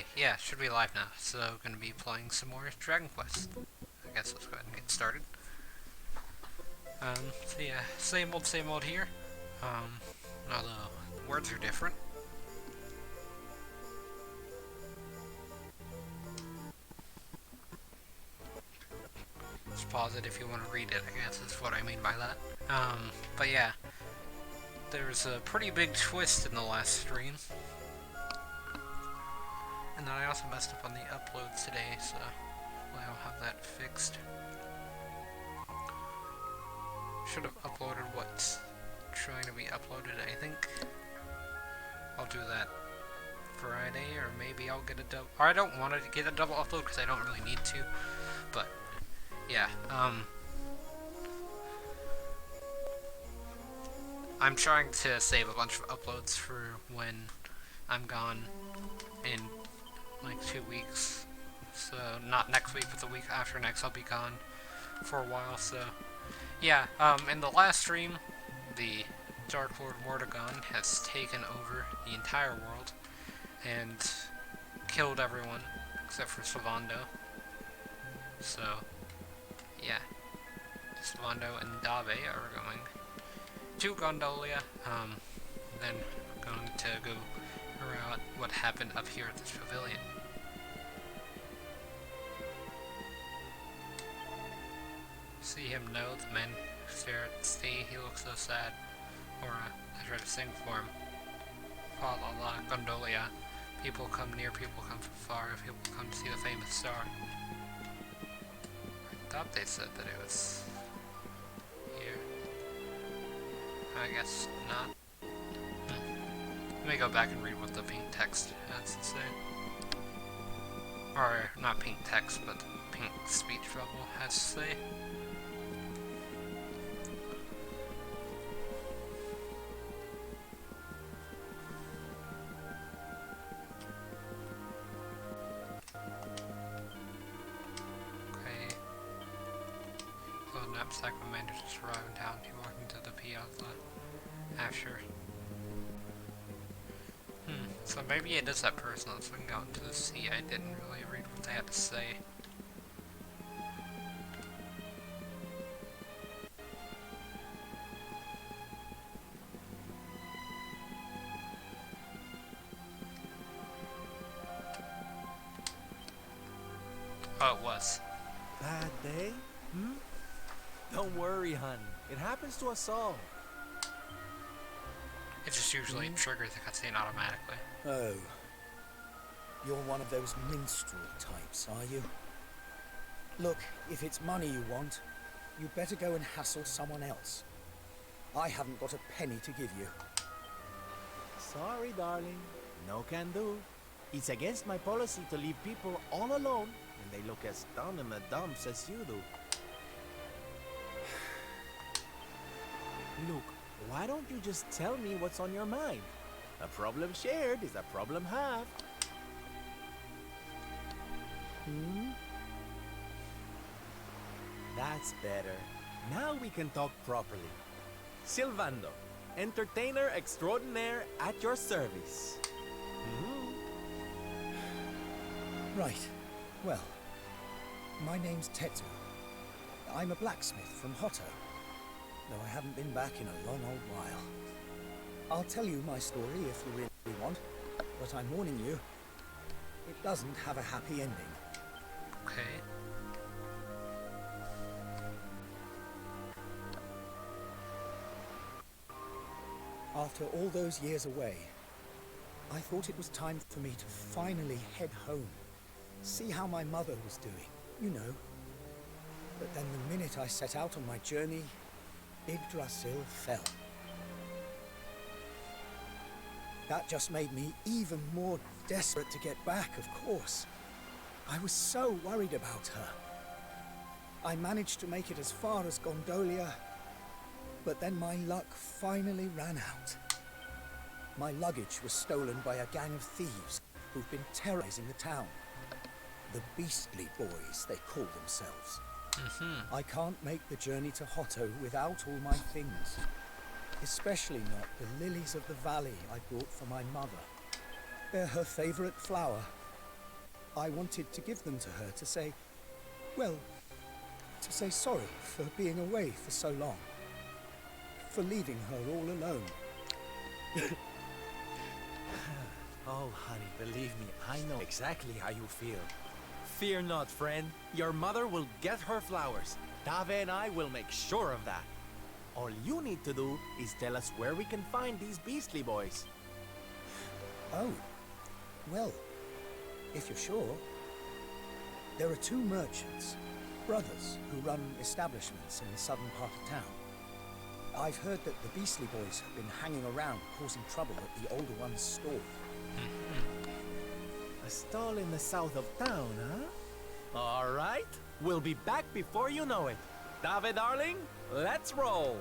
Okay, yeah, should be live now. So, gonna be playing some more Dragon Quest. I guess let's go ahead and get started. So yeah, same old here. Although the words are different. Just pause it if you want to read it, I guess is what I mean by that. But yeah, there's a pretty big twist in the last stream. And then I also messed up on the uploads today, so I'll have that fixed. Should have uploaded what's trying to be uploaded, I think. I'll do that Friday, or maybe I'll get a double. Or I don't want to get a double upload because I don't really need to. But yeah, I'm trying to save a bunch of uploads for when I'm gone in like 2 weeks. So not next week, but the week after next, I'll be gone for a while. So yeah, in the last stream, the Dark Lord Mordegon has taken over the entire world and killed everyone except for Sylvando. So yeah, Sylvando and Dave are going to Gondolia. Then I'm going to go around what happened up here at this pavilion. See him know the men stare at the sea, he looks so sad. Or I try to sing for him. Fa la la Gondolia. People come near, people come from far, people come to see the famous star. I thought they said that it was here. I guess not. Let me go back and read what the pink text has to say. Or, not pink text, but the pink speech bubble has to say. Okay. So the knapsack managed to arrive in town. He walked into the piazza after. So maybe it is that person that's been out into the sea. I didn't really read what they had to say. Oh, it was. Bad day? Don't worry, hun. It happens to us all. It just usually triggers the cutscene automatically. Oh. You're one of those minstrel types, are you? Look, if it's money you want, you'd better go and hassle someone else. I haven't got a penny to give you. Sorry, darling. No can do. It's against my policy to leave people all alone when they look as dumb in the dumps as you do. Look, why don't you just tell me what's on your mind? A problem shared is a problem halved. That's better. Now we can talk properly. Sylvando, entertainer extraordinaire at your service. Right. Well, my name's Tetu. I'm a blacksmith from Hotto, though I haven't been back in a long old while. I'll tell you my story if you really want, but I'm warning you, it doesn't have a happy ending. Okay. After all those years away, I thought it was time for me to finally head home. See how my mother was doing, you know. But then the minute I set out on my journey, Yggdrasil fell. That just made me even more desperate to get back, of course. I was so worried about her. I managed to make it as far as Gondolia, but then my luck finally ran out. My luggage was stolen by a gang of thieves who've been terrorizing the town. The Beastly Boys, they call themselves. I can't make the journey to Hotto without all my things. Especially not the lilies of the valley I brought for my mother. They're her favorite flower, I wanted to give them to her to say, well, to say sorry for being away for so long. For leaving her all alone. Oh, honey, believe me, I know exactly how you feel. Fear not, friend. Your mother will get her flowers. Dave and I will make sure of that. All you need to do is tell us where we can find these beastly boys. Oh, well, if you're sure. There are two merchants, brothers, who run establishments in the southern part of town. I've heard that the Beastly Boys have been hanging around causing trouble at the older one's store. A stall in the south of town, huh? All right. We'll be back before you know it. Dave, darling, let's roll.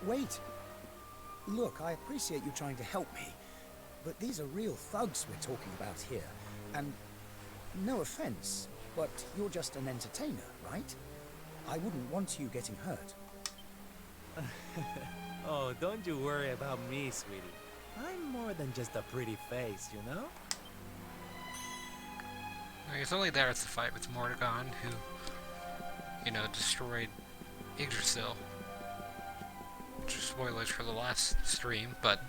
Wait. Look, I appreciate you trying to help me, but these are real thugs we're talking about here. And no offense, but you're just an entertainer, right? I wouldn't want you getting hurt. Oh, don't you worry about me, sweetie. I'm more than just a pretty face, you know? He's only there to fight with Mordegon, who, you know, destroyed Yggdrasil. Spoilers for the last stream, but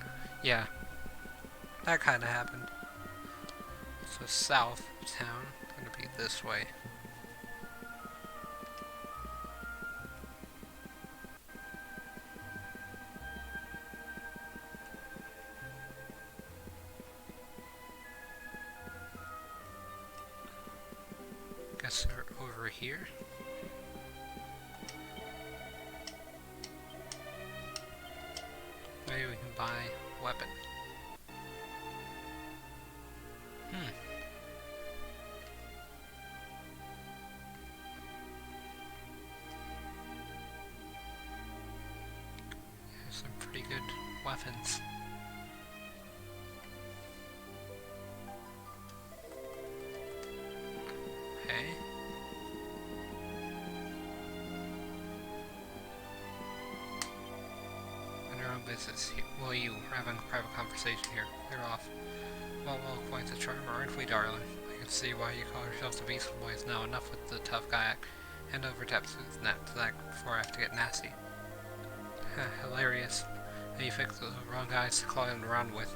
yeah, that kind of happened. So south of town, gonna be this way. Guess they're over here. Maybe we can buy a weapon. There's some pretty good weapons. Okay. Business. Well, you are having a private conversation here. You're off. Well, quite the charm, aren't we, darling? I can see why you call yourself the Beast Boys. Now, enough with the tough guy act. Hand over Tapsu's net to that before I have to get nasty. Hilarious. And you picked the wrong guys to clown around with.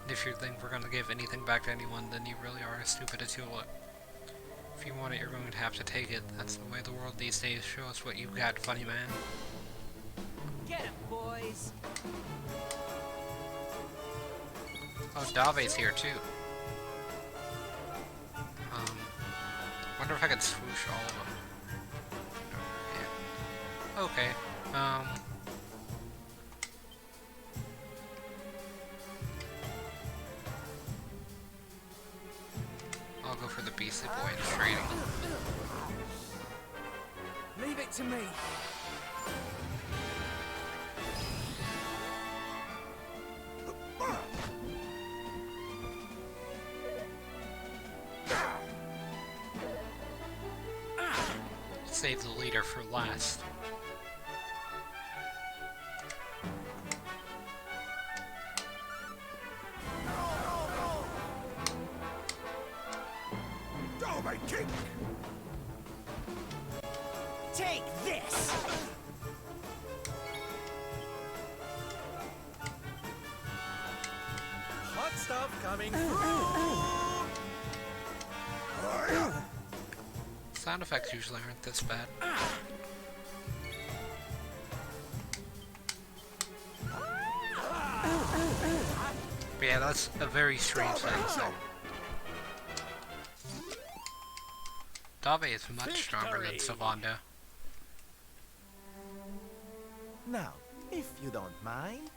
And if you think we're gonna give anything back to anyone, then you really are as stupid as you look. If you want it, you're going to have to take it. That's the way the world these days. Show us what you got, funny man. Get him, boys! Oh, Dave's here too. Wonder if I could swoosh all of them. Yeah. Okay. I'll go for the Beastly Boy and trading. Leave it to me! Save the leader for last. Kick! Take this! Hot stuff coming through! Sound effects usually aren't this bad. But yeah, that's a very strange thing. Dave is much stronger than Sylvando. Now, if you don't mind.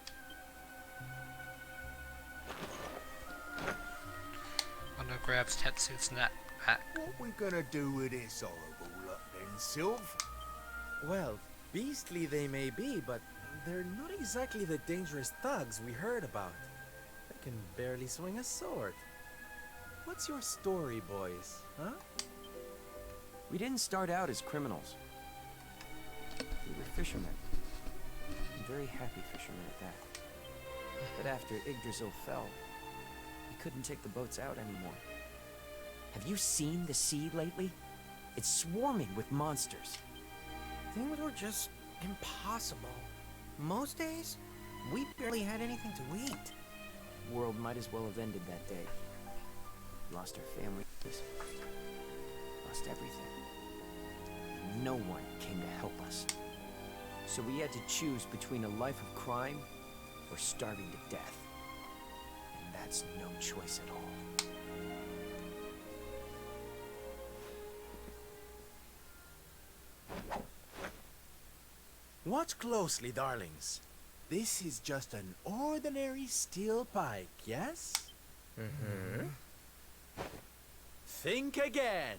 Wando grabs Tetsu's net back. What we gonna do with this horrible lot then, Sylv? Well, beastly they may be, but they're not exactly the dangerous thugs we heard about. They can barely swing a sword. What's your story, boys, huh? We didn't start out as criminals. We were fishermen. And very happy fishermen at that. But after Yggdrasil fell, we couldn't take the boats out anymore. Have you seen the sea lately? It's swarming with monsters. Things were just impossible. Most days, we barely had anything to eat. World might as well have ended that day. Lost our families. Lost everything. No one came to help us. So we had to choose between a life of crime or starving to death. And that's no choice at all. Watch closely, darlings. This is just an ordinary steel pike, yes? Mm-hmm. Think again.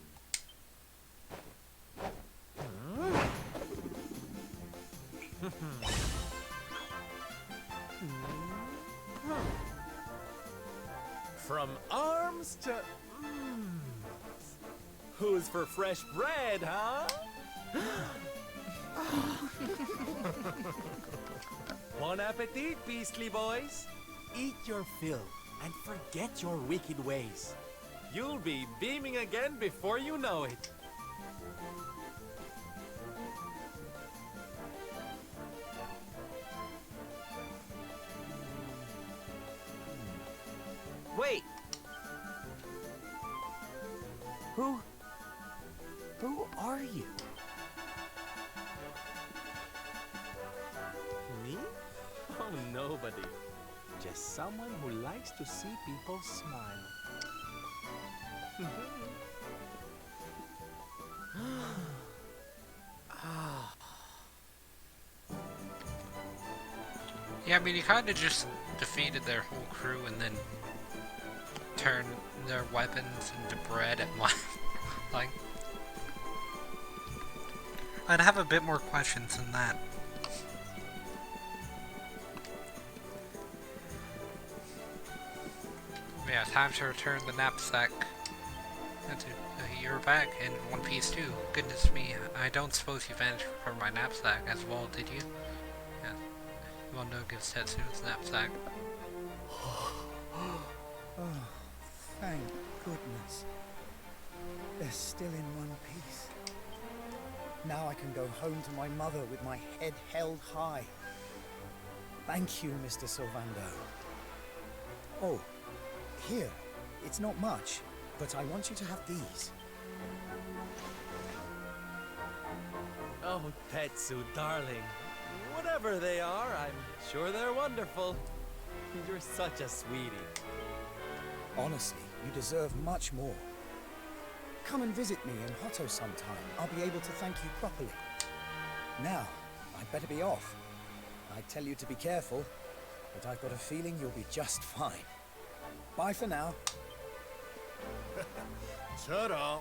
From arms to... Who's for fresh bread, huh? Bon appetit, beastly boys. Eat your fill and forget your wicked ways. You'll be beaming again before you know it. Wait! Who are you? Me? Oh, nobody. Just someone who likes to see people smile. Yeah, I mean, you kind of just defeated their whole crew and then turned their weapons into bread at one. Like, I'd have a bit more questions than that. Yeah, time to return the knapsack. You're back in one piece too. Goodness me, I don't suppose you vanished from my knapsack as well, did you? Yeah. Mondo gives Tetsu his knapsack. Oh, thank goodness. They're still in one piece. Now I can go home to my mother with my head held high. Thank you, Mr. Sylvando. Oh, here. It's not much, but I want you to have these. Oh, Tetsu, darling. Whatever they are, I'm sure they're wonderful. You're such a sweetie. Honestly, you deserve much more. Come and visit me in Hotto sometime. I'll be able to thank you properly. Now, I'd better be off. I tell you to be careful, but I've got a feeling you'll be just fine. Bye for now. Ta-da!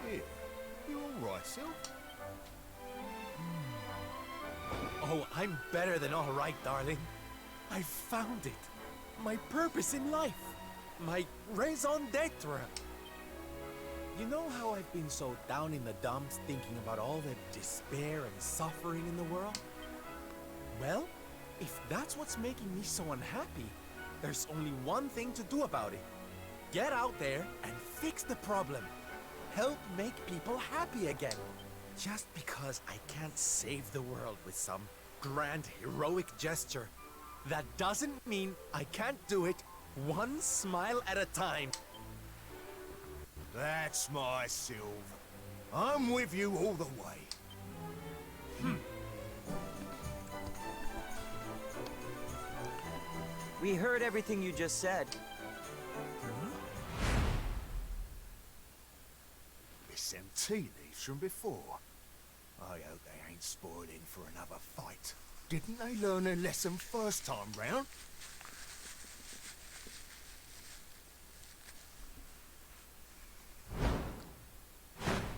Here, you all right, Sylv? Oh, I'm better than all right, darling. I found it. My purpose in life. My raison d'etre. You know how I've been so down in the dumps thinking about all the despair and suffering in the world? Well, if that's what's making me so unhappy, there's only one thing to do about it. Get out there and fix the problem. Help make people happy again. Just because I can't save the world with some grand heroic gesture, that doesn't mean I can't do it one smile at a time. That's my Sylv. I'm with you all the way. We heard everything you just said. It's them tea leaves from before. I hope they ain't spoiling for another fight. Didn't they learn their lesson first time round?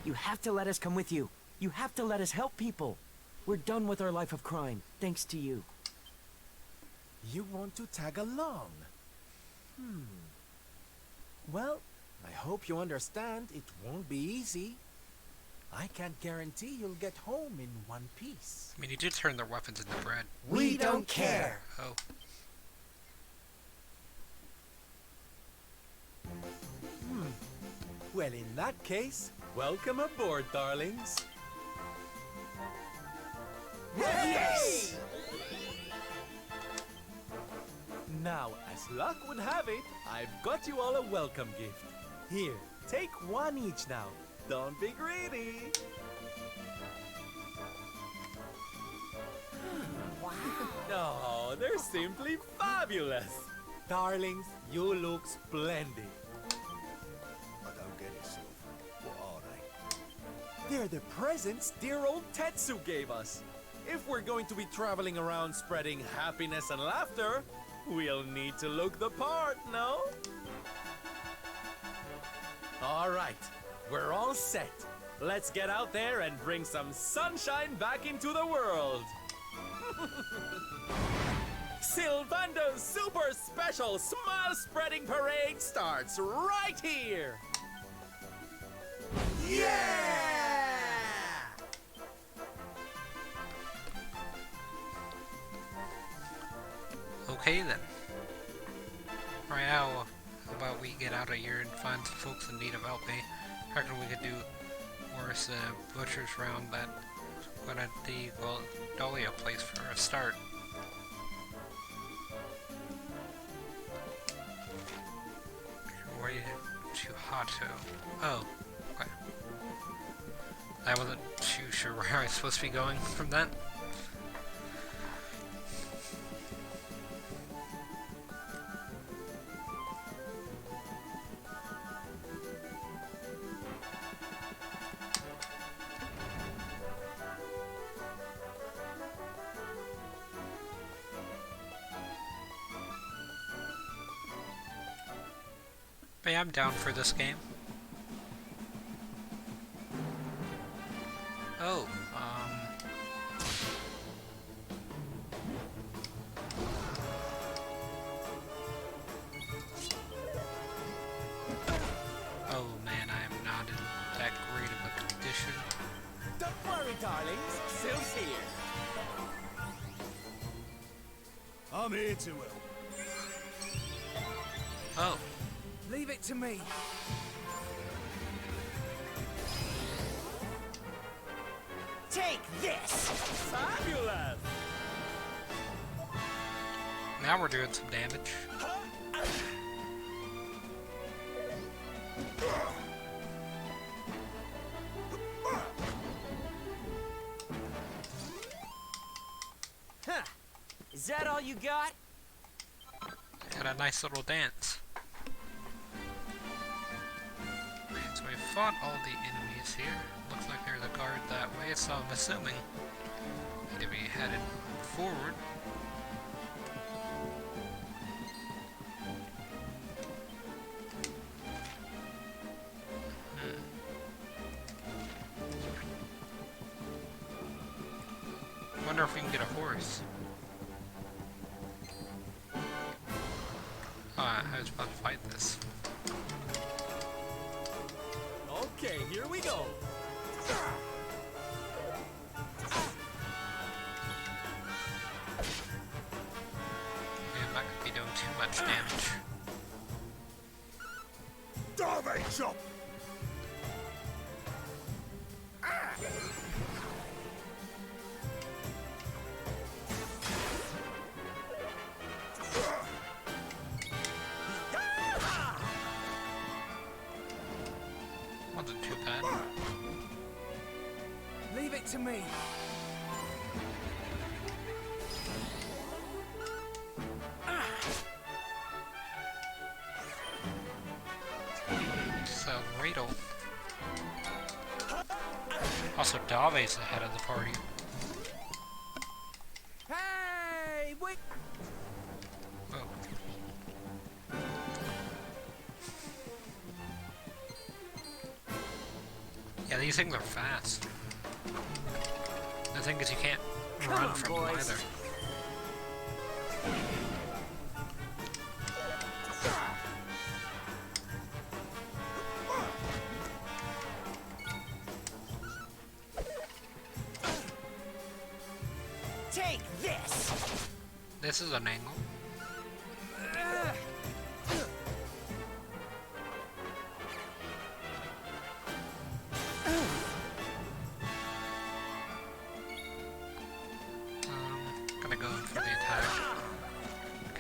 You have to let us come with you. You have to let us help people. We're done with our life of crime, thanks to you. You want to tag along? Well, I hope you understand it won't be easy. I can't guarantee you'll get home in one piece. I mean, you did turn their weapons into bread. We don't care. Oh. Well, in that case, welcome aboard, darlings. Yes! Now, as luck would have it, I've got you all a welcome gift. Here, take one each now. Don't be greedy. Wow. Oh, they're simply fabulous. Darlings, you look splendid. I don't get it, Sylv. What are they? They're the presents dear old Tetsu gave us. If we're going to be traveling around spreading happiness and laughter, we'll need to look the part, no? All right, we're all set. Let's get out there and bring some sunshine back into the world. Sylvando's super special smile spreading parade starts right here. Yeah! Okay then. Right now, how about we get out of here and find some folks in need of help, eh? I reckon we could do worse butcher's round that went at the Dahlia place for a start. Way too hot to. Oh, okay. I wasn't too sure where I was supposed to be going from that. But yeah, I'm down for this game. Oh, oh man, I am not in that great of a condition. Don't worry, darlings. Syl's here. I'm here to help. Oh, Leave it to me. Take this! Fabulous! now we're doing some damage. Huh. Is that all you got? Got a nice little dance. So we fought all the enemies here. Looks like there's a guard that way, so I'm assuming to be headed forward. Wonder if we can get a horse. I was about to fight this. Okay, here we go. Yeah, I'm not gonna be doing too much damage. Darby chop! Wasn't too bad. Leave it to me. So, Radel. Also, Dave's the head of the party. Hey, wait! Whoa. Yeah, these things are fast. The thing is, you can't run on, from boys. them either. Take this! This is an angle.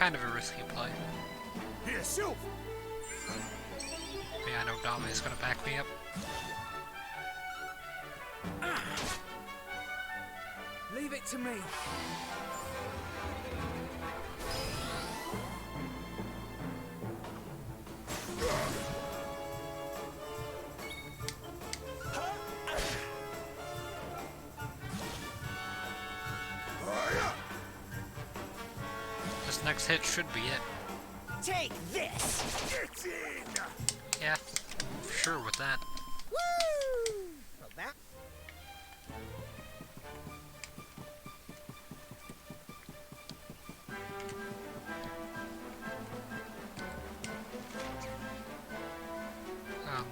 kind of a risky play. Here, Sylph! But yeah, I know Dame is gonna back me up. Leave it to me. This next hit should be it. Take this. Get in! Yeah, sure with that. Woo! Well, that.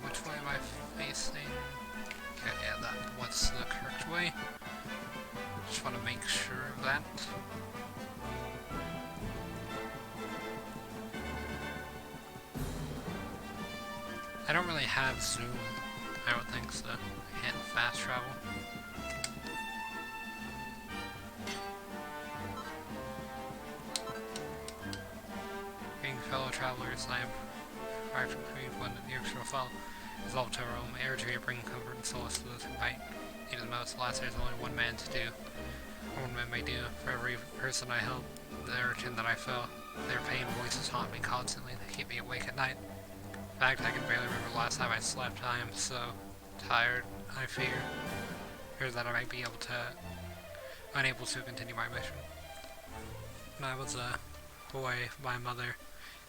Which way am I facing? Okay, yeah, what's the correct way? Just want to make sure of that. I don't really have zoom. I don't think so. I can't fast travel. Being fellow travelers, I have arrived from Creed when the years will fall. Resolved to roam, air to bring comfort and solace to those who might need it the most. Alas, there's only one man to do. One man may do. For every person I help, the urchin that I feel, their pain voices haunt me constantly. They keep me awake at night. In fact, I can barely remember the last time I slept. I am so tired. I fear that I might be unable to continue my mission. When I was a boy, my mother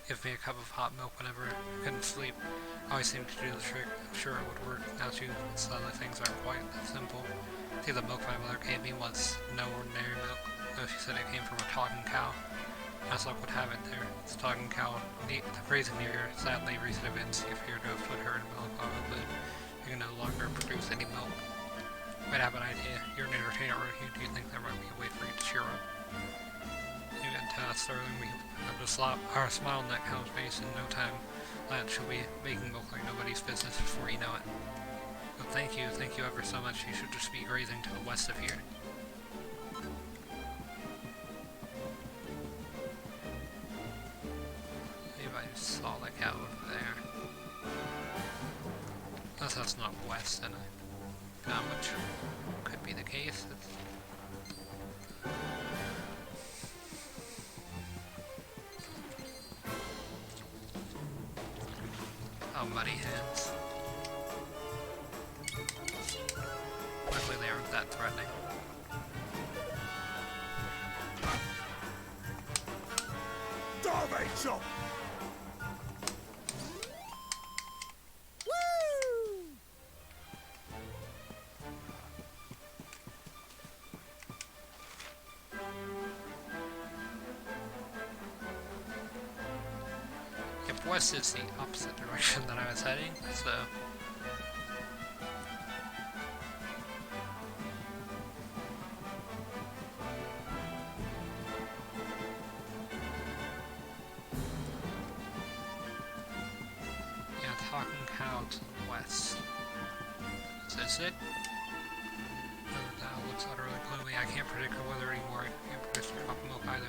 gave me a cup of hot milk whenever I couldn't sleep. I always seemed to do the trick. I'm sure it would work. Now too, some of the things aren't quite that simple. See, the milk my mother gave me was no ordinary milk, though she said it came from a talking cow. As luck would have it, this talking cow, the grazing near here, sadly recent events if you were to have put her in milk, but you can no longer produce any milk. Might have an idea. You're an entertainer, or do you think there might be a way for you to cheer up? You can tell us, Sterling, we have to slap our smile on that cow's face in no time. Lad, she'll be making milk like nobody's business before you know it. But thank you ever so much. You should just be grazing to the west of here. Maybe I just saw the cow over there. Unless that's not west, then which could be the case. Oh, muddy hands. Luckily they aren't that threatening. Darby chop! Yep, west is the opposite direction that I was heading, so... yeah, Talking Cow to the west. Is this it? Oh, that looks utterly gloomy. I can't predict the weather anymore. I can't predict the crop of milk either.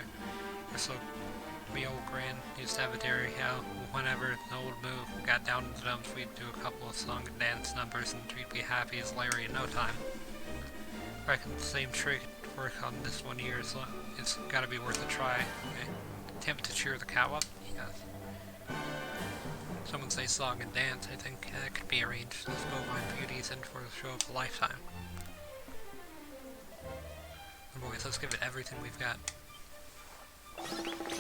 So, me old Gran used to have a dairy cow. Whenever the old move got down in the dumps, we'd do a couple of song and dance numbers and we'd be happy as Larry in no time. Reckon the same trick would work on this one year, so it's gotta be worth a try. Attempt to cheer the cow up? Yes. Someone say song and dance, I think that could be arranged. This bovine beauty is in for the show of a lifetime. And boys, let's give it everything we've got.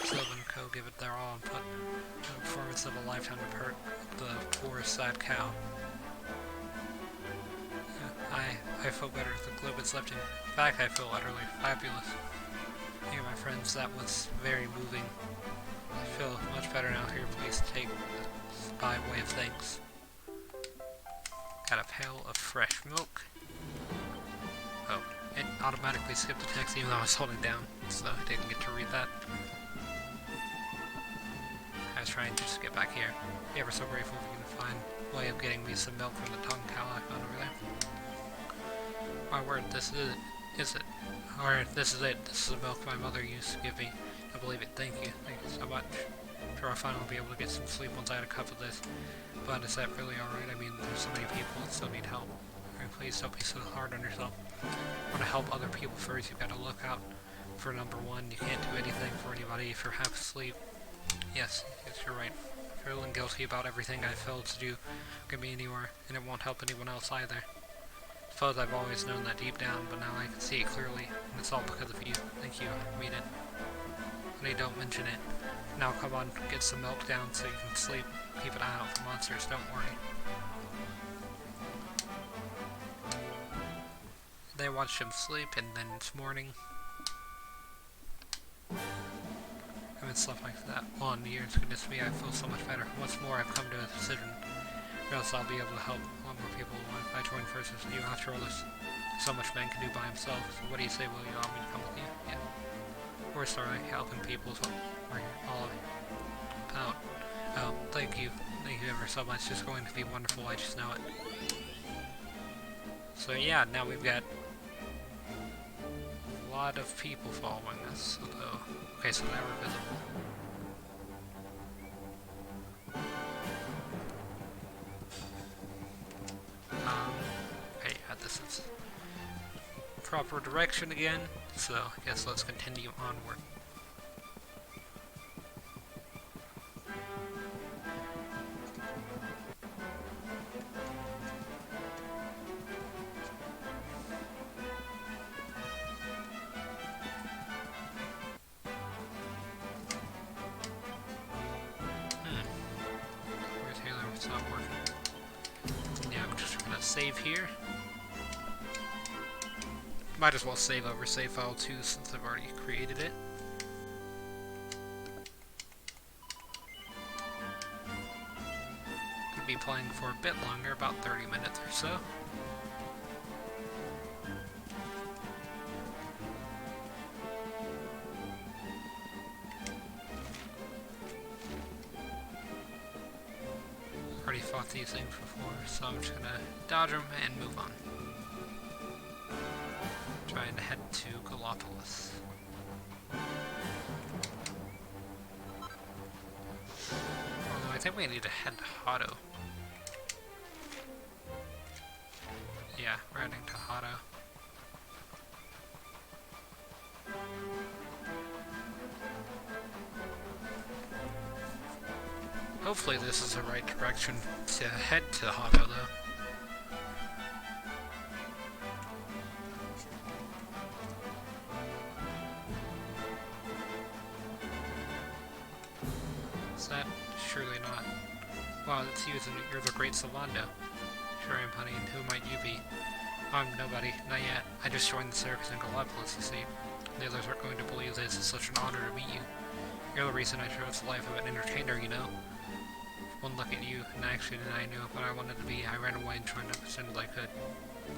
Sylvan Co. give it their all and put the performance of a lifetime to hurt the poor, sad cow. I feel better. The globe is lifting. In fact, I feel utterly fabulous. Hey, my friends, that was very moving. I feel much better now. Here, please take this by way of thanks. Got a pail of fresh milk. Oh, it automatically skipped the text even though I was holding down, so I didn't get to read that. I was trying to just get back here. Ever so grateful if you can find a way of getting me some milk from the tongue cow I found over there. My word, this is it. Is it? Or this is it. This is the milk my mother used to give me. I believe it. Thank you. Thank you much. Sure, I'll finally be able to get some sleep once I had a cup of this. But is that really alright? I mean, there's so many people that still need help. Alright, please don't be so hard on yourself. Want to help other people first, you've got to look out for number one. You can't do anything for anybody if you're half asleep. Yes, you're right. Feeling guilty about everything I failed to do get me anywhere, and it won't help anyone else either. I suppose I've always known that deep down, but now I can see it clearly, and it's all because of you. Thank you, I mean it. Honey, don't mention it. Now come on, get some milk down so you can sleep. Keep an eye out for monsters, don't worry. They watched him sleep, and then it's morning. I haven't slept like that all in years. Goodness me, I feel so much better. What's more, I've come to a decision. Or else I'll be able to help a lot more people if I join forces with you. After all, there's so much man can do by himself. So what do you say, will you allow me to come with you? Yeah. We're sorry, helping people is what we're all about. Oh, thank you. Thank you ever so much. It's going to be wonderful, I just know it. So yeah, now we've got a lot of people following us, although... Okay, so now we're visible. Okay, yeah, this is proper direction again, so I guess let's continue onward. It's not working. Yeah, I'm just gonna save here. Might as well save over save file 2 since I've already created it. Could be playing for a bit longer, about 30 minutes or so. Already fought these things before, so I'm just gonna dodge them and move on. Trying to head to Gallopolis. Although I think we need to head to Hotto. Yeah, we're heading to Hotto. Hopefully this is the right direction to head to Hotto, though. Is that? Surely not. Wow, that's you, isn't it? You're the great Sylvando. Sure am, honey, and who might you be? I'm nobody, not yet. I just joined the circus in Gallopolis, you see. The others aren't going to believe this is such an honor to meet you. You're the reason I chose the life of an entertainer, you know? One look at you, and actually I knew what I wanted to be. I ran away and tried to pretend I could.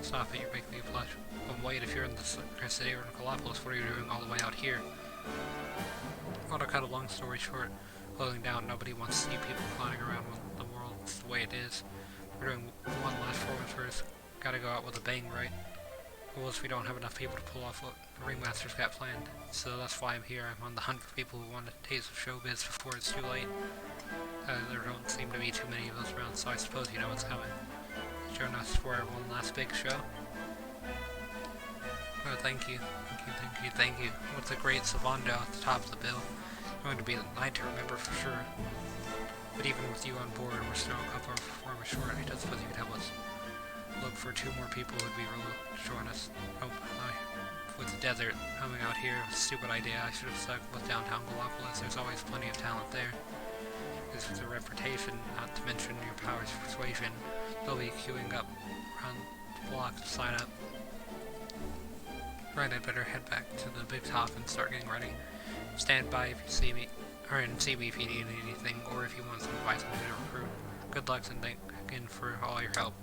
Stop it, you're making me blush. But wait, if you're in the circus or in Gallopolis, what are you doing all the way out here? Well, to cut a long story short, closing down, nobody wants to see people clowning around the world. It's the way it is. We're doing one last performance first. Gotta go out with a bang, right? Well, if we don't have enough people to pull off what the Ringmaster's got planned. So that's why I'm here. I'm on the hunt for people who want a taste of showbiz before it's too late. There don't seem to be too many of those around, so I suppose you know what's coming. Join us for one last big show. Oh, thank you. Thank you, thank you, thank you. With the great Sylvando at the top of the bill. It's going to be a night to remember for sure. But even with you on board, we're still a couple of performers short. I don't suppose you could help us look for 2 more people who'd be willing to join us. Oh, with the desert coming out here, stupid idea. I should have stuck with downtown Gallopolis. There's always plenty of talent there. This is a reputation, not to mention your powers of persuasion. They'll be queuing up around the block to sign up. Right, I'd better head back to the big top and start getting ready. Stand by if you see me, or see me if you need anything, or if you want some advice on who to recruit. Good luck and thank again for all your help.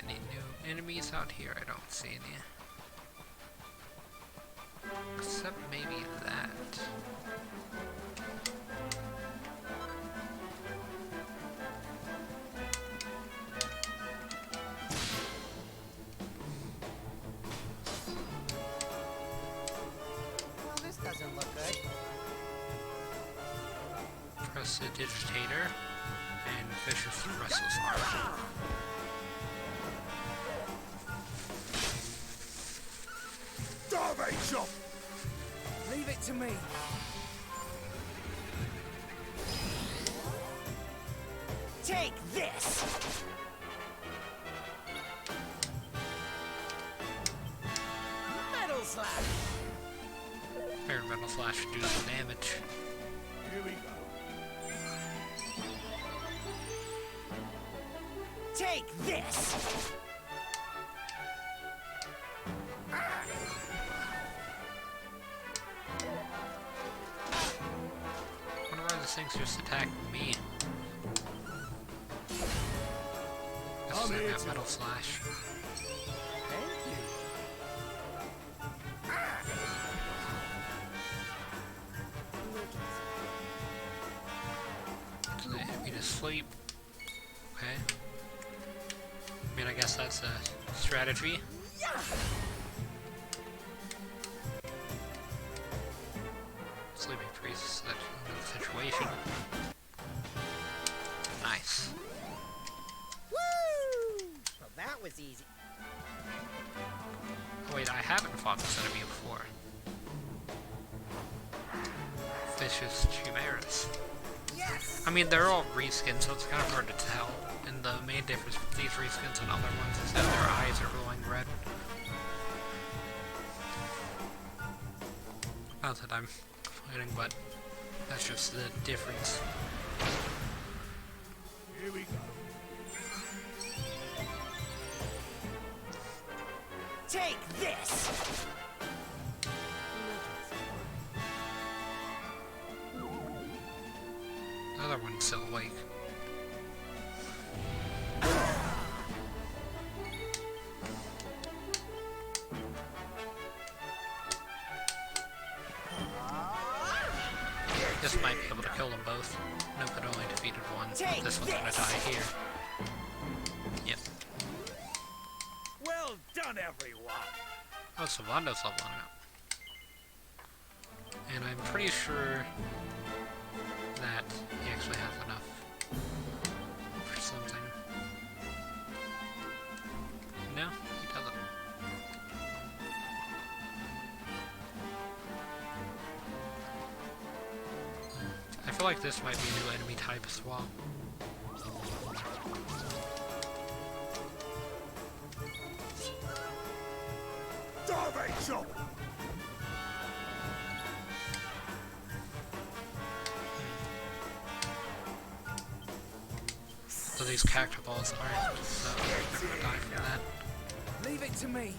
Any new enemies out here? I don't see any. Except maybe that. Prestidigitator and Vicious Restless Art. Darby shop! Leave it to me. Take this! Metal slash! Fair Metal Slash should do some damage. Here we go. Take this! I wonder why this thing's just attacking me. Guess I got Metal Slash. So they hit me to sleep. Okay. I mean, I guess that's a strategy. Sleeping Priest, that's another situation. Nice. Woo! Well, that was easy. Oh wait, I haven't fought this enemy before. Vicious Chimeras. Yes! I mean, they're all reskins, so it's kind of hard to tell. And the main difference with these reskins and other ones is that their eyes are glowing red. Not that I'm complaining, but that's just the difference. Here we go. Take this! The other one's still awake. This might be able to kill them both. Nope, it only defeated one. Take This one's gonna die here. Yep. Well done, everyone! Oh, Sylvando's leveling up. And I'm pretty sure that he actually has enough for something. No, he doesn't. I feel like this might be a new enemy type as well. Darby shop! So these character balls aren't, so I'm never gonna die from that. Leave it to me.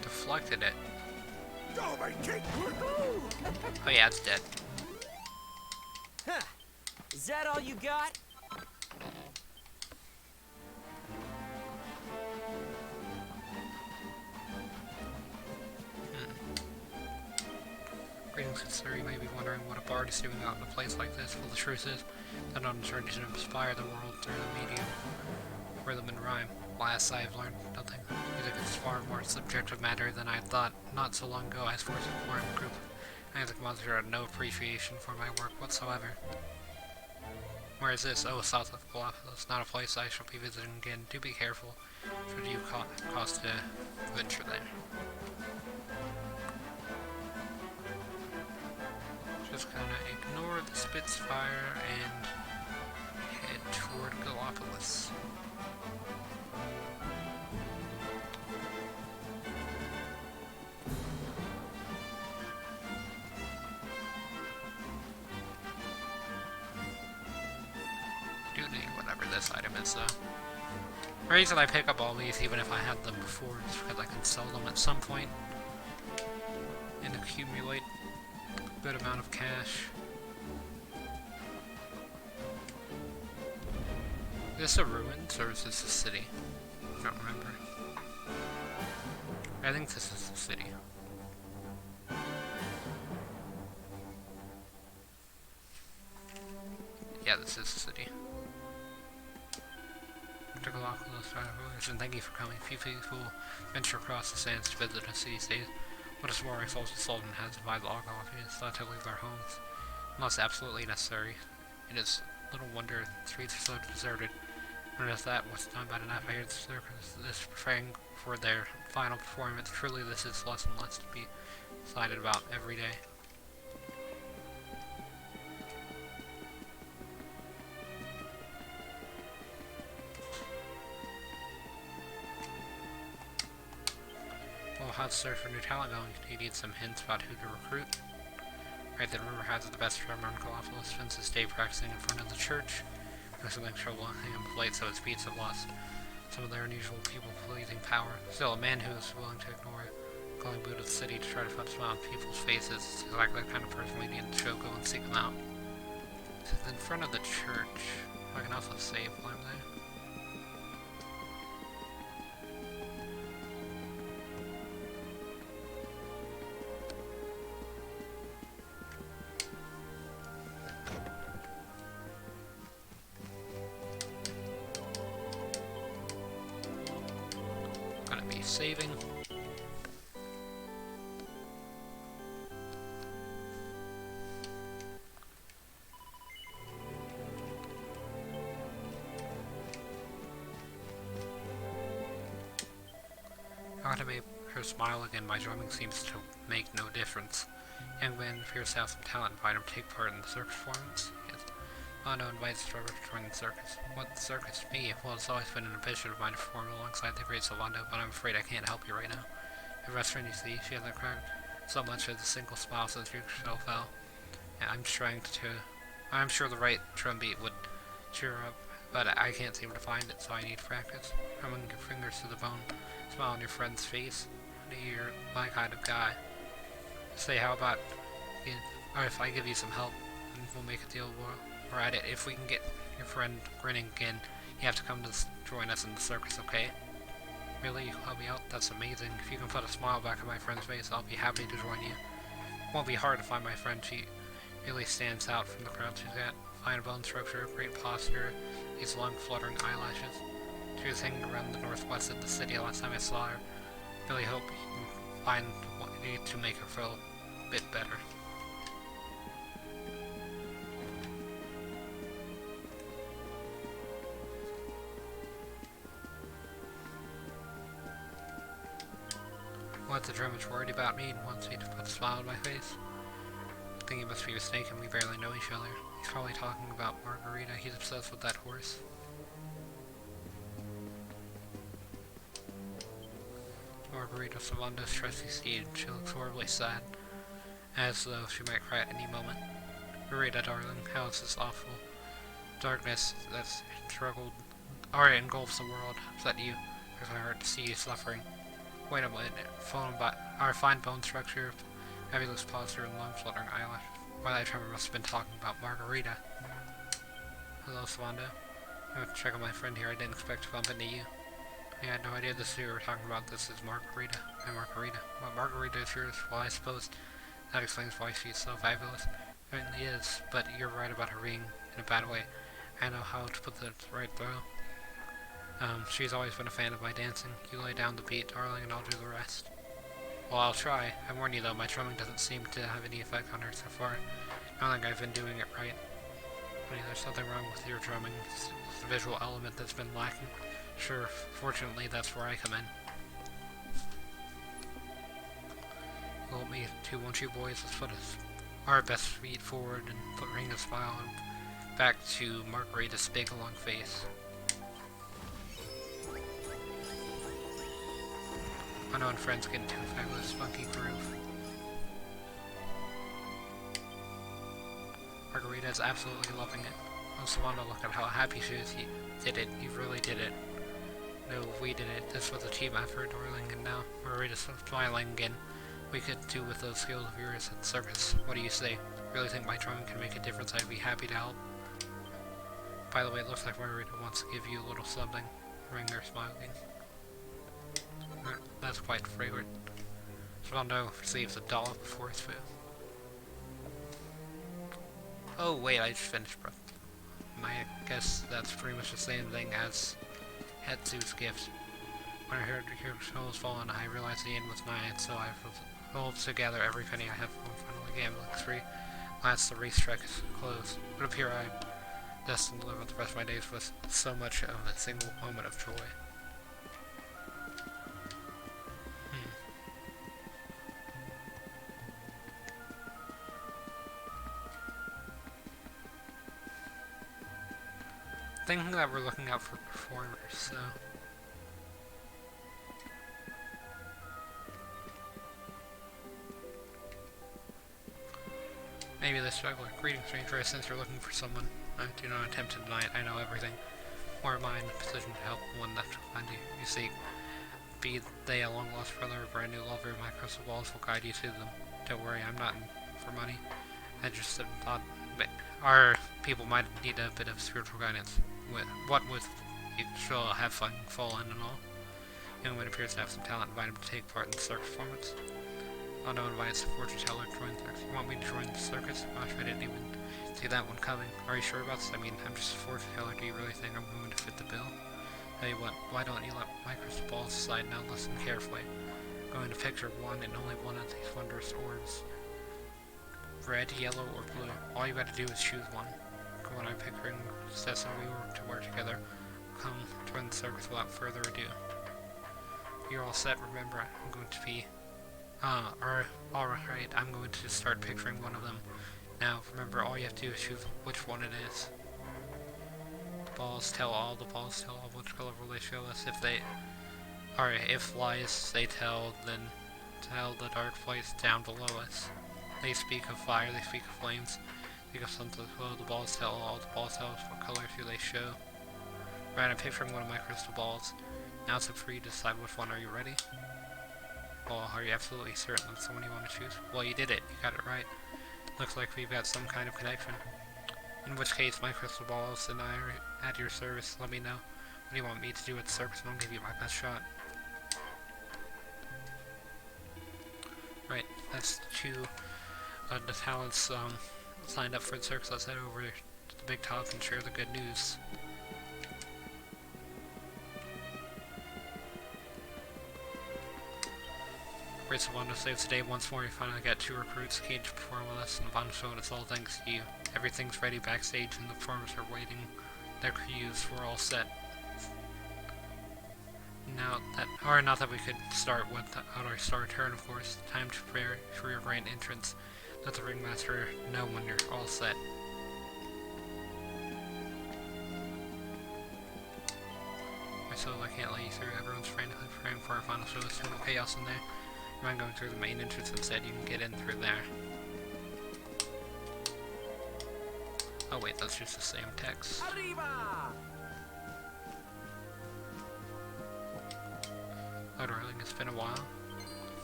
Deflected it. Darby kick! Oh yeah, it's dead. Huh. Is that all you got? Greetings, consider you may be wondering what a bard is doing out in a place like this. Well, the truth is, that on a journey to inspire the world through the medium, rhythm and rhyme. Alas, I have learned nothing. Music is far more subjective matter than I thought. Not so long ago, I was forced to form a group. I as a monster had no appreciation for my work whatsoever. Where is this? Oh, south of Galapagos. Not a place I shall be visiting again. Do be careful, should you cause to venture there. Just kind of ignore the Spitfire and head toward Galapagos. Do need whatever this item is, though. The reason I pick up all these, even if I had them before, is because I can sell them at some point and accumulate a good amount of cash. Is this a ruins or is this a city? I don't remember. I think this is the city. Yeah, this this is the city. Dr. Galactus, and thank you for coming. Few people venture across the sands to visit us these days. What is more, Exalted Sultan has divided log colonies thought to leave their homes, unless absolutely necessary. It is little wonder the streets are so deserted. And as that was done by the Navigator Circus is preparing for their final performance, truly this is less and less to be decided about every day. Well, how to search for new talent going? You need some hints about who to recruit. Right, that River has the best drummer in Galapagos, spends his day practicing in front of the church. There's something trouble him late, so his beats have lost some of their unusual people-pleasing power. Still, a man who is willing to ignore calling boot of the city to try to put a smile on people's faces is exactly the kind of person we need in the show. Go and seek him out. So in front of the church, I can also save while I'm there. Saving. How to make her smile again, my drumming seems to make no difference. Young man appears to have some talent, invite him to take part in the circus performance. Yes. Mondo invites Trevor to join the circus. What circus? Me? Well, it's always been an ambition of mine to perform alongside the great Sylvando, but I'm afraid I can't help you right now. The restaurant you see, she hasn't cried so much as a single smile since you yourself fell. Yeah, I'm sure the right drum beat would cheer her up, but I can't seem to find it, so I need practice. Rubbing your fingers to the bone, smile on your friend's face. You're my kind of guy. Say, how about, or if I give you some help, and we'll make a deal. We're at it. If we can get your friend grinning again, you have to come to join us in the circus, okay? Really? You help me out? That's amazing. If you can put a smile back on my friend's face, I'll be happy to join you. It won't be hard to find my friend. She really stands out from the crowd. She's got fine bone structure, great posture, these long fluttering eyelashes. She was hanging around the northwest of the city last time I saw her. Really hope you can find what you need to make her feel a bit better. What, the German's worried about me and wants me to put a smile on my face? I think he must be mistaken, we barely know each other. He's probably talking about Margarita, he's obsessed with that horse. Margarita Sylvando's trusty steed, she looks horribly sad, as though she might cry at any moment. Margarita, darling, how is this awful darkness that's engulfs the world upset you? There's my heart to see you suffering. Wait a minute, our fine bone structure, heavy loose posture, and long fluttering eyelash. Why, that Trevor must have been talking about Margarita. Hello, Sylvando. I have to check on my friend here. I didn't expect to bump into you. I had no idea this we were talking about. This is Margarita. My Margarita. What, Margarita is yours? Well, I suppose that explains why she's so fabulous. It certainly is, but you're right about her being in a bad way. I know how to put the right throw. She's always been a fan of my dancing. You lay down the beat, darling, and I'll do the rest. Well, I'll try. I warn you though, my drumming doesn't seem to have any effect on her so far. I don't think I've been doing it right. Honey, there's something wrong with your drumming. It's the visual element that's been lacking. Sure, fortunately, that's where I come in. You help me too, won't you, boys? Let's put our best feet forward and put ring a smile and back to Margarita's big, long face. I know when friends get into a fabulous, funky groove. Margarita is absolutely loving it. Oh, Sylvando, look at how happy she is. You did it. You really did it. No, we did it. This was a team effort, darling, and now Margarita's smiling again. We could do with those skills of yours at the circus. What do you say? Really think my drumming can make a difference? I'd be happy to help. By the way, it looks like Margarita wants to give you a little something. Ring her smiling. That's quite fragrant. Sylvando receives a dollop before his food. Oh wait, I just finished breath. I guess that's pretty much the same thing as Hetsu's gift. When I heard your soul was fallen, I realized the end was nigh, and so I pulled together every penny I have for one final gambling spree. Last, the racetrack is closed. It would appear I'm destined to live out the rest of my days with so much of a single moment of joy. Thinking that we're looking out for performers, so... Maybe the struggler. Greetings, stranger. I sense you're looking for someone. I do not attempt to deny it. I know everything. Or am I in a position to help one left to find you? You see, be they a long-lost brother or brand new lover, my crystal balls will guide you to them. Don't worry, I'm not in for money. I just thought our people might need a bit of spiritual guidance. What with you shall have fun, fallen and all. Young man appears to have some talent. Invite him to take part in the circus performance. Unknown invites the fortune teller to join the circus. You want me to join the circus? Gosh, I didn't even see that one coming. Are you sure about this? I mean, I'm just a fortune teller. Do you really think I'm going to fit the bill? Tell you what, why don't you let my crystal balls decide now? Listen carefully. I'm going to picture one and only one of these wondrous orbs. Red, yellow, or blue. All you gotta do is choose one. When I'm picturing Cessa, we were to work together. Come, join the circus without further ado. You're all set, remember, I'm going to be... alright, I'm going to start picturing one of them. Now, remember, all you have to do is choose which one it is. The balls tell all which color will they show us. If they... Alright, if lies they tell, then tell the dark place down below us. They speak of fire, they speak of flames. Speak of something as well. The balls tell all. The balls tell us what colors do they show. Right, I'm picturing one of my crystal balls. Now it's up for you to decide which one. Are you ready? Well, are you absolutely certain that's the one you want to choose? Well, you did it. You got it right. Looks like we've got some kind of connection. In which case, my crystal balls and I are at your service. Let me know. What do you want me to do at the circus, and I'll give you my best shot. Right, that's two the talents signed up for the circus. Let's head over to the big top and share the good news. Great Savando saves the day once more. We finally got 2 recruits keen to perform with us, and Savando showed it's all thanks to you. Everything's ready backstage, and the performers are waiting their cues. We're all set. Now that, or not that we could start with our star turn, of course. Time to prepare for your grand entrance. Let the ringmaster know when you're all set. Myself, I can't let you through. Everyone's frantically preparing for our final show. There's too much chaos in there. You mind going through the main entrance instead? You can get in through there. Oh wait, that's just the same text. Arriba! Oh darling, it's been a while.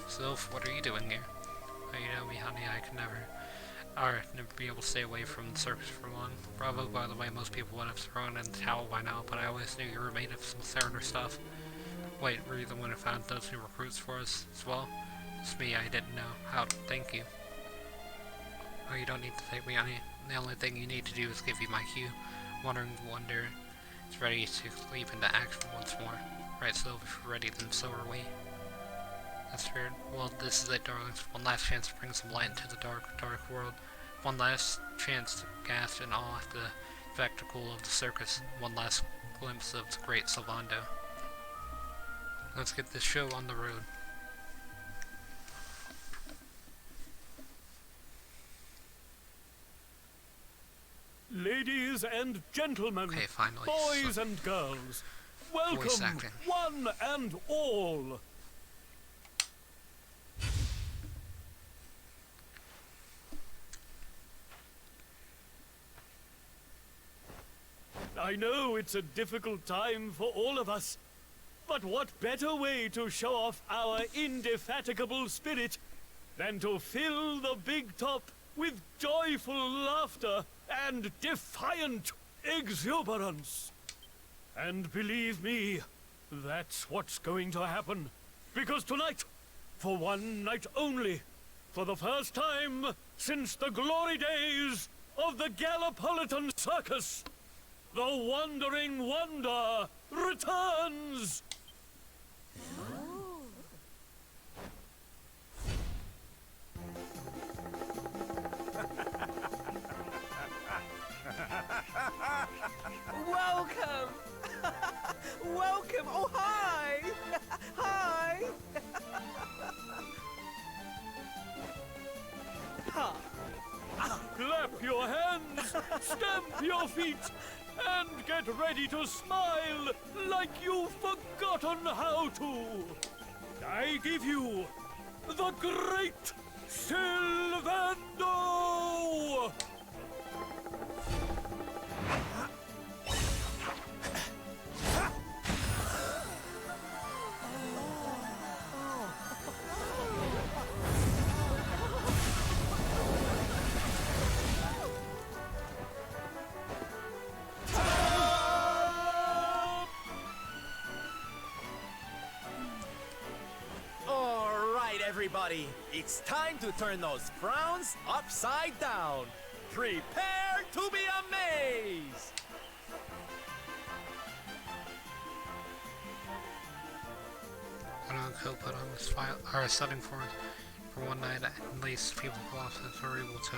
Sylph, what are you doing here? Oh, you know me, honey, I could never be able to stay away from the circus for long. Bravo, by the way, most people would have thrown in the towel by now, but I always knew you were made of some Theranos stuff. Wait, were you the one who found those new recruits for us as well? It's me, I didn't know. How? Thank you. Oh, you don't need to thank me, honey. The only thing you need to do is give you my cue. Wandering Wonder is ready to leap into action once more. Right, so if we're ready, then so are we. That's weird. Well, this is it, darlings. One last chance to bring some light into the dark, dark world. One last chance to gasp in awe at the spectacle of the circus. One last glimpse of the great Salvando. Let's get this show on the road. Ladies and gentlemen, Okay, finally. boys and girls, Voice welcome acting. one and all. I know it's a difficult time for all of us, but what better way to show off our indefatigable spirit than to fill the big top with joyful laughter and defiant exuberance? And believe me, that's what's going to happen. Because tonight, for one night only, for the first time since the glory days of the Gallipolitan Circus, The Wandering Wonder returns! Welcome! Welcome! Oh, hi! Hi! Ha! Clap your hands, stamp your feet, and get ready to smile like you've forgotten how to. I give you the Great Sylvando! All right, everybody. It's time to turn those frowns upside down. Prepare to be amazed. Could put on this file or a setting for one night. At least people who often are able to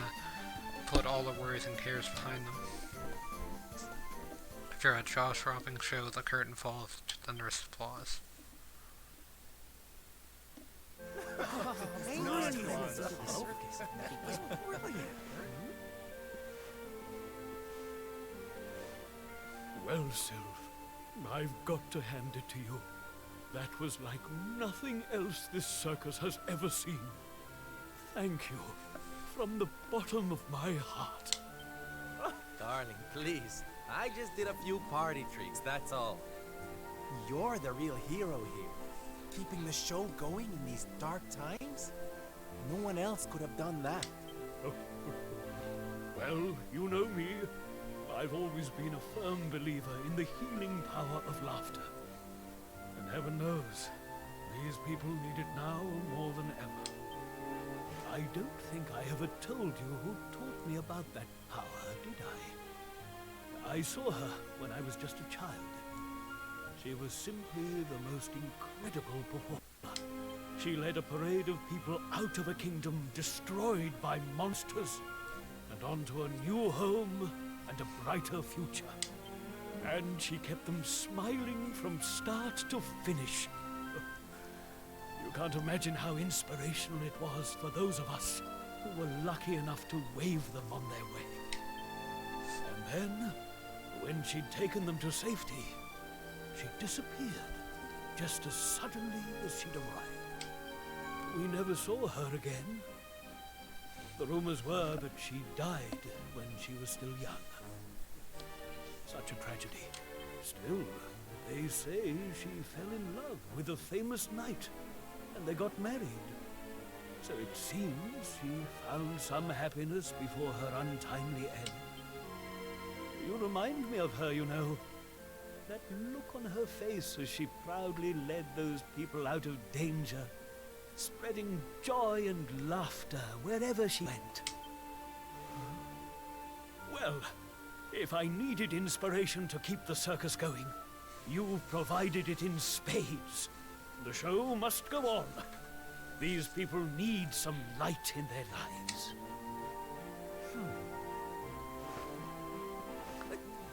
put all the worries and cares behind them. After a jaw-dropping show, the curtain falls to thunderous applause. Well, Sylph, I've got to hand it to you. That was like nothing else this circus has ever seen. Thank you, from the bottom of my heart. Darling, please. I just did a few party tricks, that's all. You're the real hero here. Keeping the show going in these dark times? No one else could have done that. Well, you know me. I've always been a firm believer in the healing power of laughter. And heaven knows, these people need it now more than ever. I don't think I ever told you who taught me about that power, did I? I saw her when I was just a child. She was simply the most incredible performer. She led a parade of people out of a kingdom destroyed by monsters and onto a new home and a brighter future. And she kept them smiling from start to finish. You can't imagine how inspirational it was for those of us who were lucky enough to wave them on their way. And then, when she'd taken them to safety, she disappeared just as suddenly as she'd arrived. We never saw her again. The rumors were that she died when she was still young. Such a tragedy. Still, they say she fell in love with a famous knight, and they got married. So it seems she found some happiness before her untimely end. You remind me of her, you know. That look on her face as she proudly led those people out of danger, spreading joy and laughter wherever she went. Well, if I needed inspiration to keep the circus going, you've provided it in spades. The show must go on. These people need some light in their lives.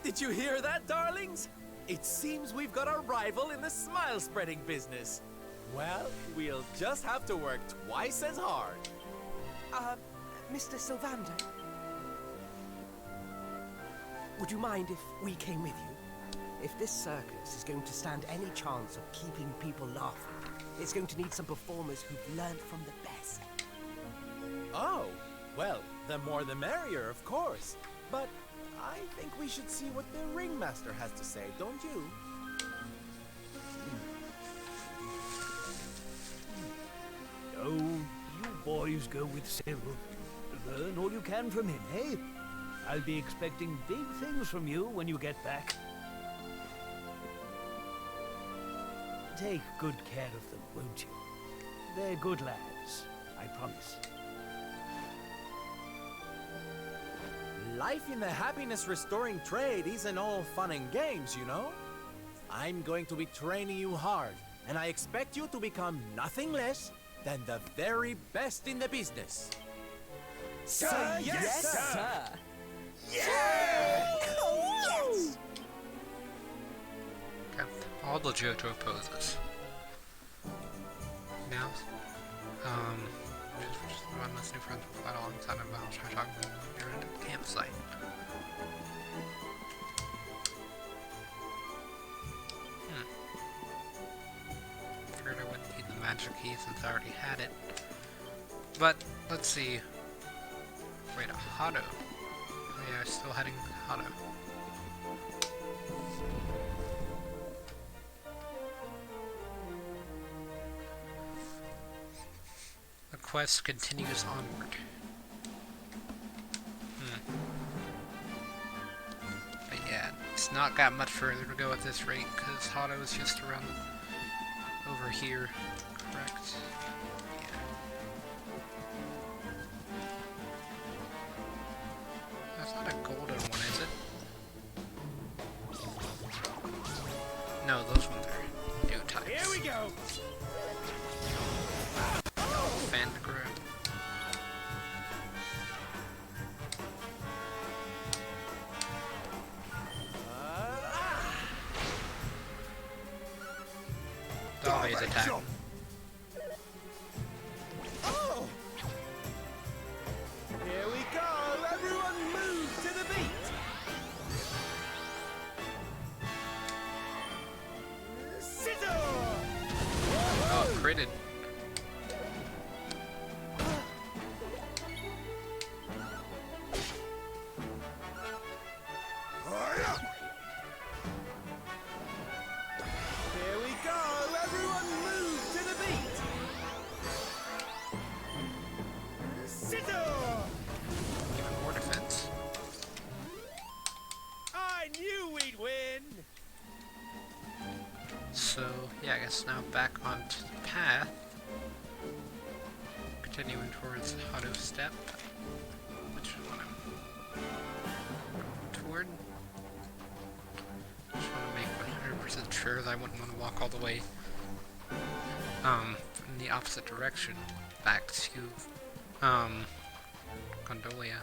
Did you hear that, darlings? It seems we've got a rival in the smile-spreading business. Well, we'll just have to work twice as hard. Mr. Sylvander? Would you mind if we came with you? If this circus is going to stand any chance of keeping people laughing, it's going to need some performers who've learned from the best. Oh, well, the more the merrier, of course. But I think we should see what the ringmaster has to say, don't you? Oh, you boys go with Sylph. Learn all you can from him, eh? I'll be expecting big things from you when you get back. Take good care of them, won't you? They're good lads, I promise. life in the happiness-restoring trade isn't all fun and games, you know? I'm going to be training you hard, and I expect you to become nothing less than the very best in the business. Sir, yes, sir. Okay, all the JoJo poses. Now, just one less new friends for quite a long time about try talking about your campsite. Figured I wouldn't need the magic key since I already had it. But let's see. Wait, a Hado. Oh yeah, still heading to Hado. The quest continues onward. But yeah, it's not got much further to go at this rate, because Hado is just around over here, correct? Yeah. That's not a golden one, is it? No, those ones are new types. Here we go. Fangra. Always attack. Oh! Here we go! Everyone move to the beat! Scissor! Oh, critted. Here we go! Everyone move to the beat! Scissor! Even more defense. I knew we'd win! So, yeah, I guess now back onto the path. Continuing towards Hado Step. Which one I'm toward. Just want to make 100% sure that I wouldn't want to walk all the way in the opposite direction back to Gondolia.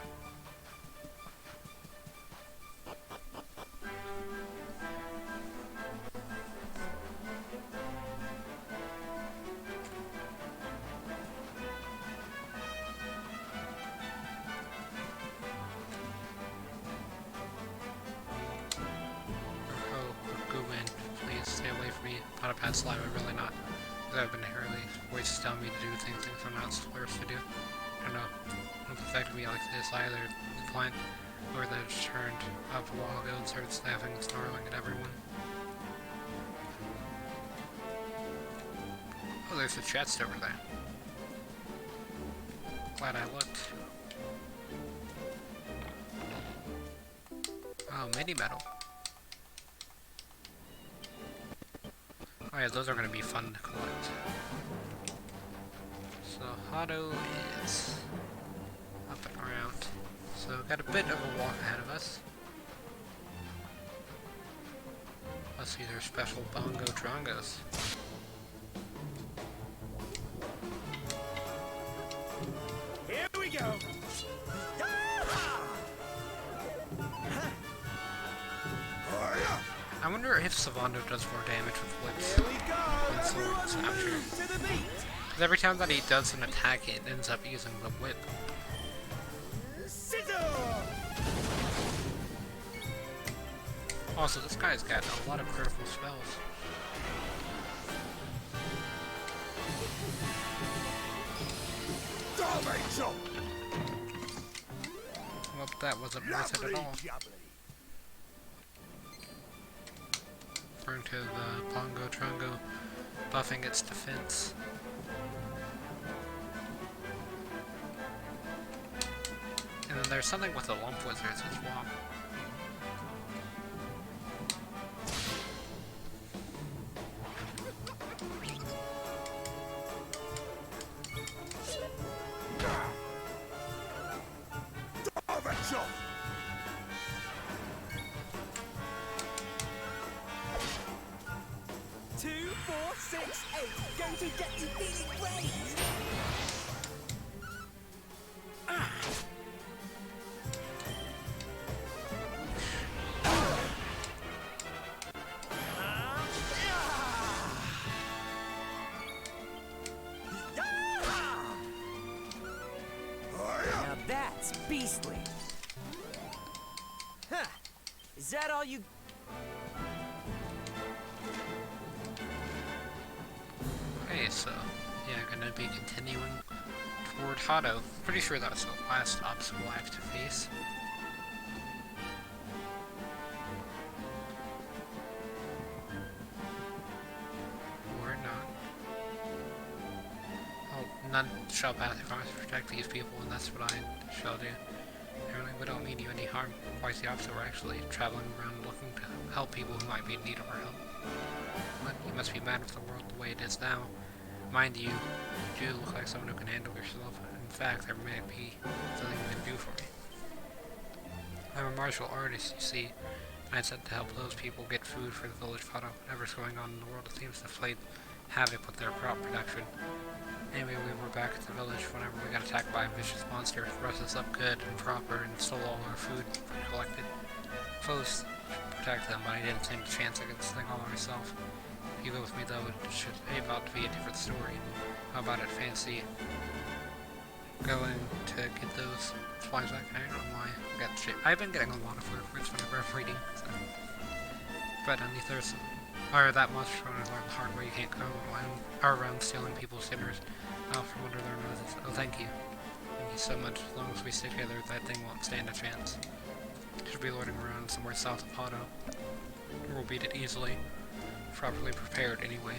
Please stay away from me. Not a bad slime, I'm really not. Because I've been hearing voices telling me to do things I'm not supposed to do. I don't know. It won't affect me like this either. The plant or that it's turned up a while ago and started snapping and snarling at everyone. Oh, there's a chest over there. Glad I looked. Oh, mini metal. Oh yeah, those are going to be fun to collect. So Hado is up and around. So got a bit of a walk ahead of us. Let's see their special bongo trongos. Here we go! I wonder if Savando does more damage with whips Here we go! than sword Everyone snapshot. move to the beat! Because every time that he does an attack, it ends up using the whip. Scissor! Also, this guy's got a lot of critical spells. Well, that wasn't worth it at all. Referring to the Bongo Trongo buffing its defense. And then there's something with the Lump Wizards as well. going to get you feeling great! Now that's beastly. Huh. Is that all you... Okay, so yeah, gonna be continuing toward Hado. Pretty sure that's the last obstacle I have to face. Or not. Oh, none shall pass if I must protect these people, and that's what I shall do. Apparently we don't mean you any harm. Quite the opposite, we're actually traveling around looking to help people who might be in need of our help. But you must be mad with the world the way it is now. Mind you, you do look like someone who can handle yourself. In fact, there may be something you can do for me. I'm a martial artist, you see, and I set to help those people get food for the village Fado. Whatever's going on in the world, it seems to play havoc with their crop production. Anyway, we were back at the village whenever we got attacked by a vicious monster. Dressed us up good and proper and stole all our food we collected. Foes protect them, but I didn't stand a chance against the thing all by myself. If you go with me though, it should about to be a different story. How about it, fancy going to get those supplies back? I don't know why I got shit. I've been getting a lot of words whenever I'm reading, so. But underneath there's or that monster trying to learn the hard way. You can't go around stealing people's dinners from under their noses. Oh, thank you. Thank you so much. As long as we stick together, that thing won't stand a chance. Should be loitering around somewhere south of Hado. We'll beat it easily. Properly prepared, anyway.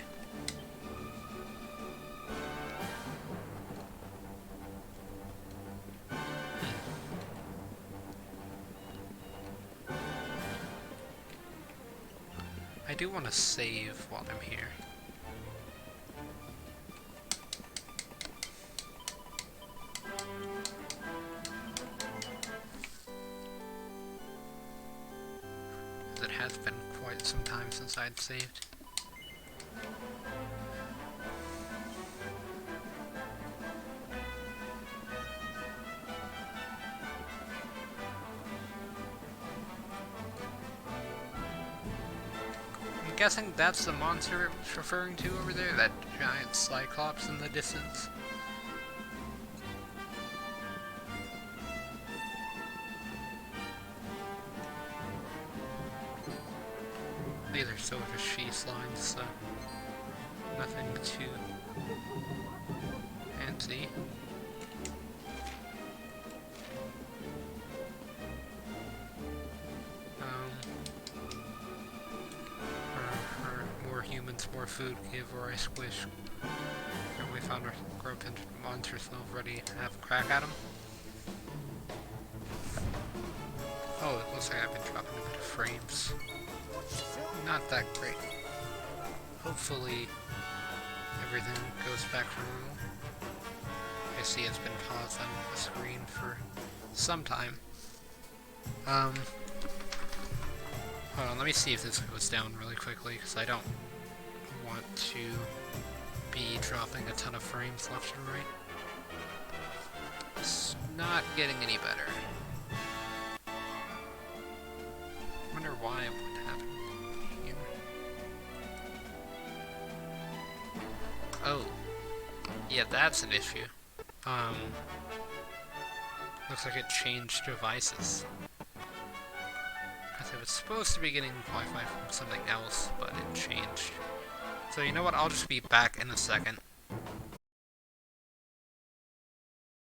I do want to save while I'm here. It has been quite some time since I'd saved. I'm guessing that's the monster it's referring to over there, that giant cyclops in the distance. These are still just she slimes, so nothing too fancy. More humans, more food, give or I squish. And we found our growth monster still ready to have a crack at him. Oh, it looks like I've been dropping a bit of frames. Not that great. Hopefully everything goes back to normal. I see it's been paused on the screen for some time. Hold on, let me see if this goes down really quickly, because I don't want to be dropping a ton of frames left and right. It's not getting any better. I wonder why it would happen here. Oh. Yeah, that's an issue. Looks like it changed devices. Because it was supposed to be getting Wi-Fi from something else, but it changed. So you know what, I'll just be back in a second.